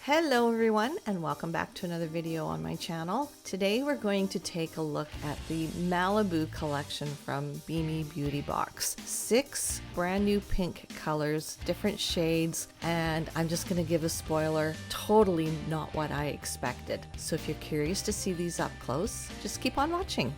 Hello everyone, and welcome back to another video on my channel. Today we're going to take a look at the Malibu Collection from BeMi Beauty Box. 6 brand new pink colors, different shades, and I'm just going to give a spoiler, totally not what I expected. So if you're curious to see these up close, just keep on watching.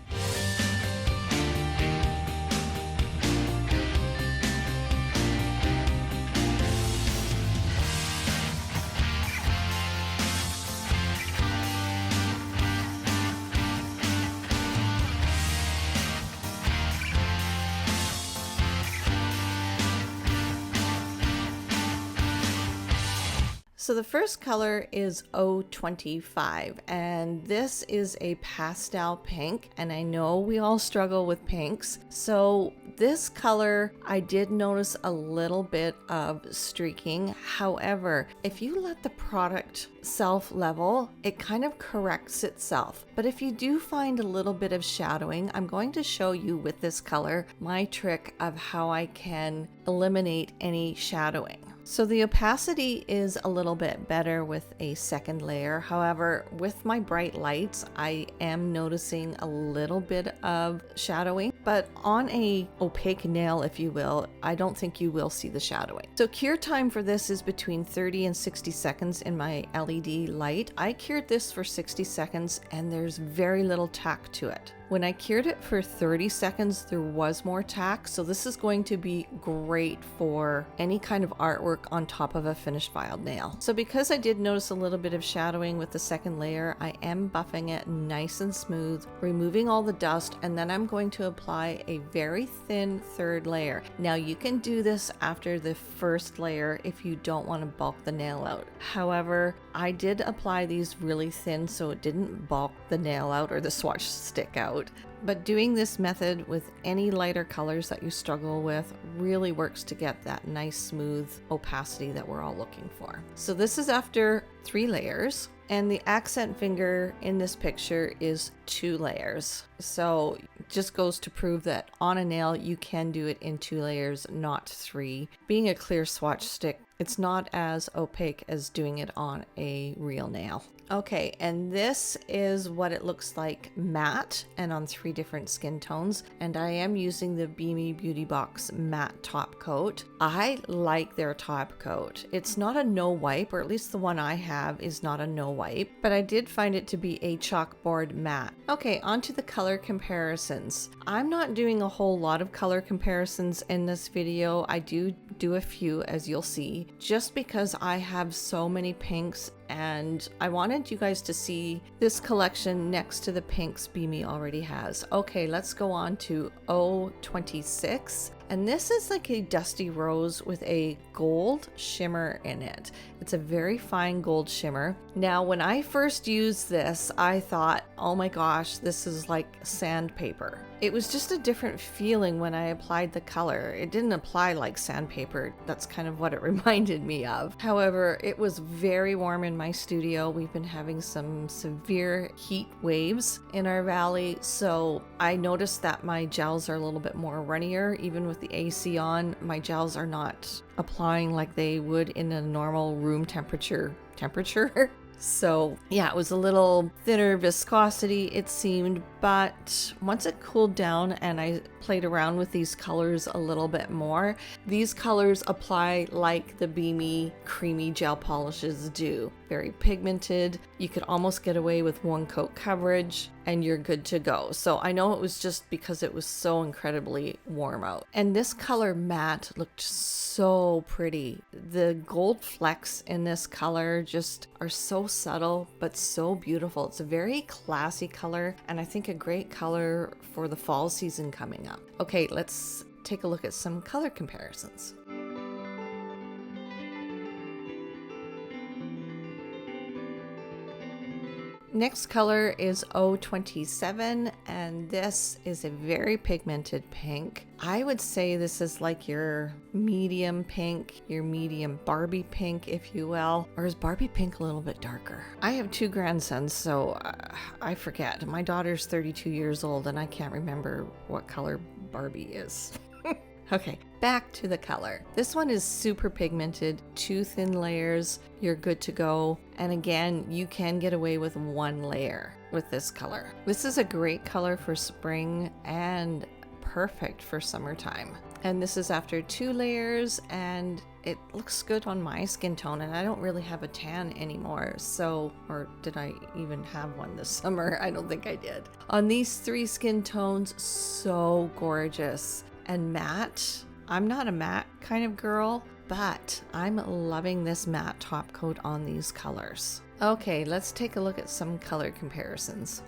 So the first color is 025, and this is a pastel pink, and I know we all struggle with pinks. So this color, I did notice a little bit of streaking. However, if you let the product self-level, it kind of corrects itself. But if you do find a little bit of shadowing, I'm going to show you with this color my trick of how I can eliminate any shadowing. So the opacity is a little bit better with a second layer. However, with my bright lights, I am noticing a little bit of shadowing, but on a opaque nail, if you will, I don't think you will see the shadowing. So cure time for this is between 30 and 60 seconds in my LED light. I cured this for 60 seconds and there's very little tack to it. When I cured it for 30 seconds, there was more tack, so this is going to be great for any kind of artwork on top of a finished filed nail. So because I did notice a little bit of shadowing with the second layer, I am buffing it nice and smooth, removing all the dust, and then I'm going to apply a very thin third layer. Now you can do this after the first layer if you don't want to bulk the nail out. However, I did apply these really thin so it didn't bulk the nail out or the swatch stick out. But doing this method with any lighter colors that you struggle with really works to get that nice smooth opacity that we're all looking for. So this is after 3 layers, and the accent finger in this picture is 2 layers. So it just goes to prove that on a nail you can do it in 2 layers, not 3. Being a clear swatch stick, it's not as opaque as doing it on a real nail. Okay, and this is what it looks like matte and on 3 different skin tones, and I am using the BeMi Beauty Box matte top coat. I like their top coat. It's not a no wipe, or at least the one I have is not a no wipe, but I did find it to be a chalkboard matte. Okay, on to the color comparisons. I'm not doing a whole lot of color comparisons in this video. I do a few, as you'll see, just because I have so many pinks and I wanted you guys to see this collection next to the pinks BeMi already has. Okay, let's go on to 026. And this is like a dusty rose with a gold shimmer in it. It's a very fine gold shimmer. Now, when I first used this, I thought, oh my gosh, this is like sandpaper. It was just a different feeling when I applied the color. It didn't apply like sandpaper. That's kind of what it reminded me of. However, it was very warm in my studio. We've been having some severe heat waves in our valley, so I noticed that my gels are a little bit more runnier. Even with the AC on, my gels are not applying like they would in a normal room temperature. So yeah, it was a little thinner viscosity, it seemed, but once it cooled down and I played around with these colors a little bit more, these colors apply like the BeMi creamy gel polishes do. Very pigmented. You could almost get away with 1 coat coverage and you're good to go. So I know it was just because it was so incredibly warm out. And this color matte looked so pretty. The gold flecks in this color just are so subtle but so beautiful. It's a very classy color, and I think a great color for the fall season coming up. Okay, let's take a look at some color comparisons. Next color is 027, and this is a very pigmented pink. I would say this is like your medium pink, your medium Barbie pink, if you will. Or is Barbie pink a little bit darker? I have 2 grandsons, so I forget. My daughter's 32 years old, and I can't remember what color Barbie is. Okay, back to the color. This one is super pigmented, 2 thin layers, you're good to go. And again, you can get away with 1 layer with this color. This is a great color for spring and perfect for summertime. And this is after 2 layers, and it looks good on my skin tone, and I don't really have a tan anymore. So, or did I even have one this summer? I don't think I did. On these 3 skin tones, so gorgeous. And matte, I'm not a matte kind of girl, but I'm loving this matte top coat on these colors. Okay, let's take a look at some color comparisons.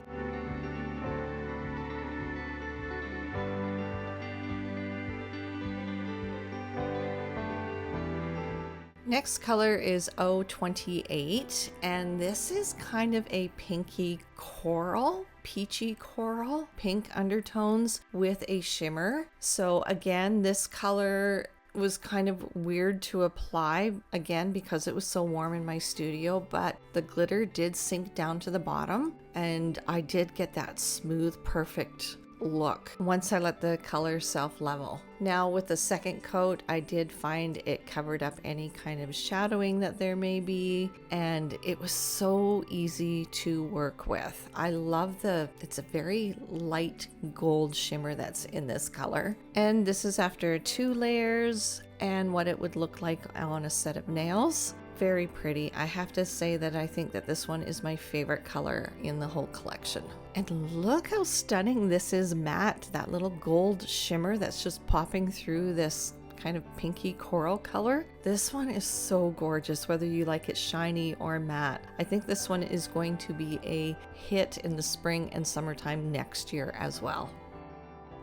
Next color is 028, and this is kind of a pinky coral, peachy coral, pink undertones with a shimmer. So again, this color was kind of weird to apply, again, because it was so warm in my studio, but the glitter did sink down to the bottom, and I did get that smooth, perfect look once I let the color self-level. Now with the second coat, I did find it covered up any kind of shadowing that there may be, and it was so easy to work with. I love it's a very light gold shimmer that's in this color. And this is after 2 layers and what it would look like on a set of nails. Very pretty. I have to say that I think that this one is my favorite color in the whole collection. And look how stunning this is matte, that little gold shimmer that's just popping through this kind of pinky coral color. This one is so gorgeous, whether you like it shiny or matte. I think this one is going to be a hit in the spring and summertime next year as well.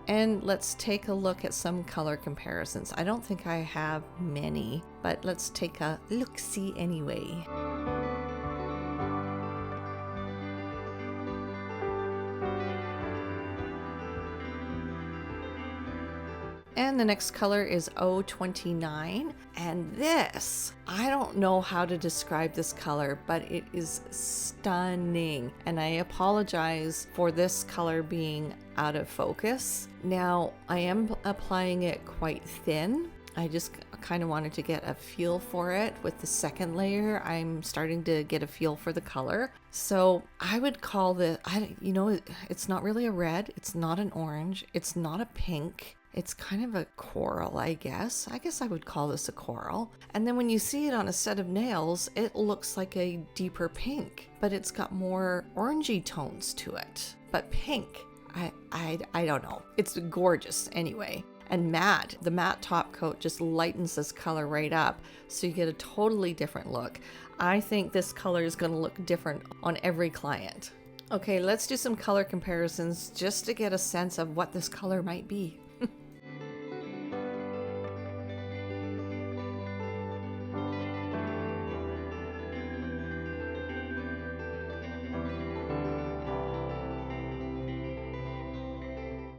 And let's take a look at some color comparisons. I don't think I have many, but let's take a look-see anyway. And the next color is 029, and this, I don't know how to describe this color, but it is stunning. And I apologize for this color being out of focus. Now, I am applying it quite thin. I just kind of wanted to get a feel for it. With the second layer, I'm starting to get a feel for the color. So I would call this, it's not really a red, it's not an orange, it's not a pink. It's kind of a coral, I guess. I guess I would call this a coral. And then when you see it on a set of nails, it looks like a deeper pink, but it's got more orangey tones to it. But pink, I don't know. It's gorgeous anyway. And matte, the matte top coat just lightens this color right up, so you get a totally different look. I think this color is going to look different on every client. Okay, let's do some color comparisons just to get a sense of what this color might be.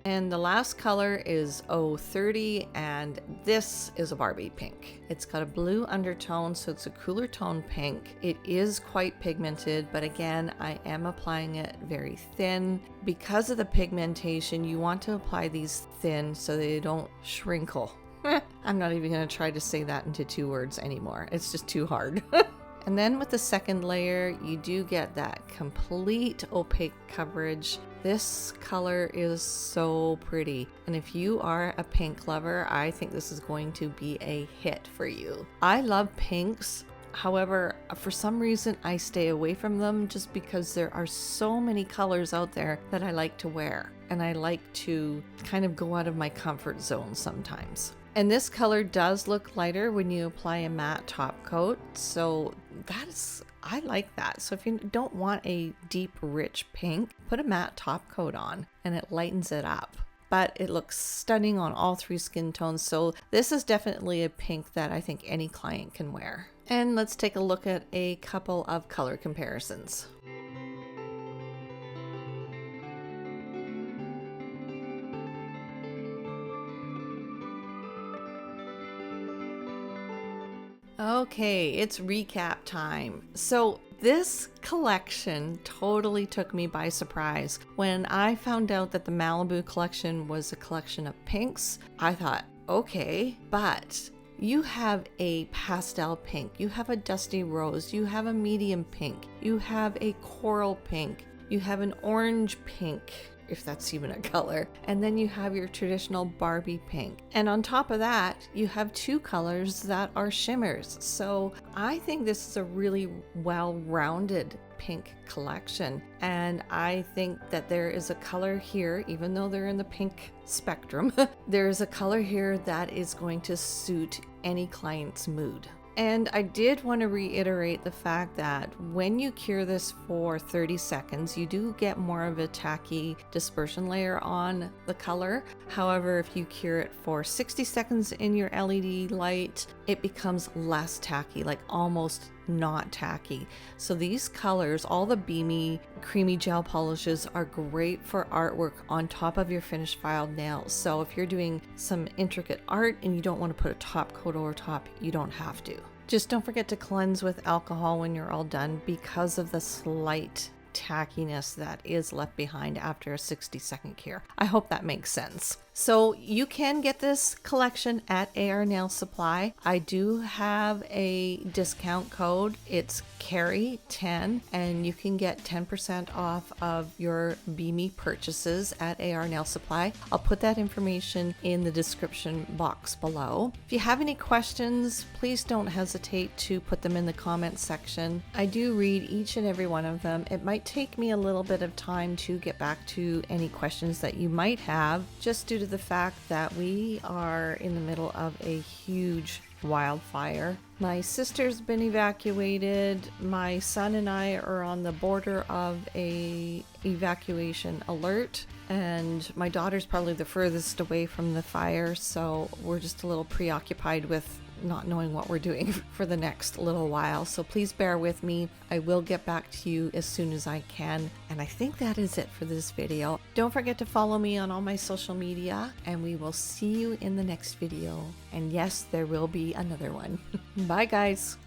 And the last color is 030, and this is a Barbie pink. It's got a blue undertone, so it's a cooler tone pink. It is quite pigmented, but again, I am applying it very thin. Because of the pigmentation, you want to apply these thin so they don't shrinkle. I'm not even going to try to say that into 2 words anymore. It's just too hard. And then with the second layer, you do get that complete opaque coverage. This color is so pretty. And if you are a pink lover, I think this is going to be a hit for you. I love pinks. However, for some reason, I stay away from them just because there are so many colors out there that I like to wear. And I like to kind of go out of my comfort zone sometimes. And this color does look lighter when you apply a matte top coat, so I like that. So if you don't want a deep, rich pink, put a matte top coat on and it lightens it up. But it looks stunning on all 3 skin tones, so this is definitely a pink that I think any client can wear. And let's take a look at a couple of color comparisons. Okay, it's recap time. So this collection totally took me by surprise. When I found out that the Malibu collection was a collection of pinks, I thought, okay, but you have a pastel pink, you have a dusty rose, you have a medium pink, you have a coral pink, you have an orange pink, if that's even a color, and then you have your traditional Barbie pink. And on top of that, you have two colors that are shimmers. So I think this is a really well-rounded pink collection, and I think that there is a color here, even though they're in the pink spectrum, there is a color here that is going to suit any client's mood. And I did want to reiterate the fact that when you cure this for 30 seconds, you do get more of a tacky dispersion layer on the color. However, if you cure it for 60 seconds in your LED light, it becomes less tacky, like almost not tacky. So these colors, all the BeMi creamy gel polishes, are great for artwork on top of your finished filed nails. So if you're doing some intricate art and you don't want to put a top coat over top, you don't have to. Just don't forget to cleanse with alcohol when you're all done, because of the slight tackiness that is left behind after a 60-second cure. I hope that makes sense. So you can get this collection at AR Nail Supply. I do have a discount code. It's Carrie10, and you can get 10% off of your BeMi purchases at AR Nail Supply. I'll put that information in the description box below. If you have any questions, please don't hesitate to put them in the comments section. I do read each and every one of them. It might take me a little bit of time to get back to any questions that you might have, just due to the fact that we are in the middle of a huge wildfire. My sister's been evacuated. My son and I are on the border of a evacuation alert, and my daughter's probably the furthest away from the fire, so we're just a little preoccupied with not knowing what we're doing for the next little while. So please bear with me. I will get back to you as soon as I can. And I think that is it for this video. Don't forget to follow me on all my social media, and we will see you in the next video. And yes, there will be another one. Bye guys.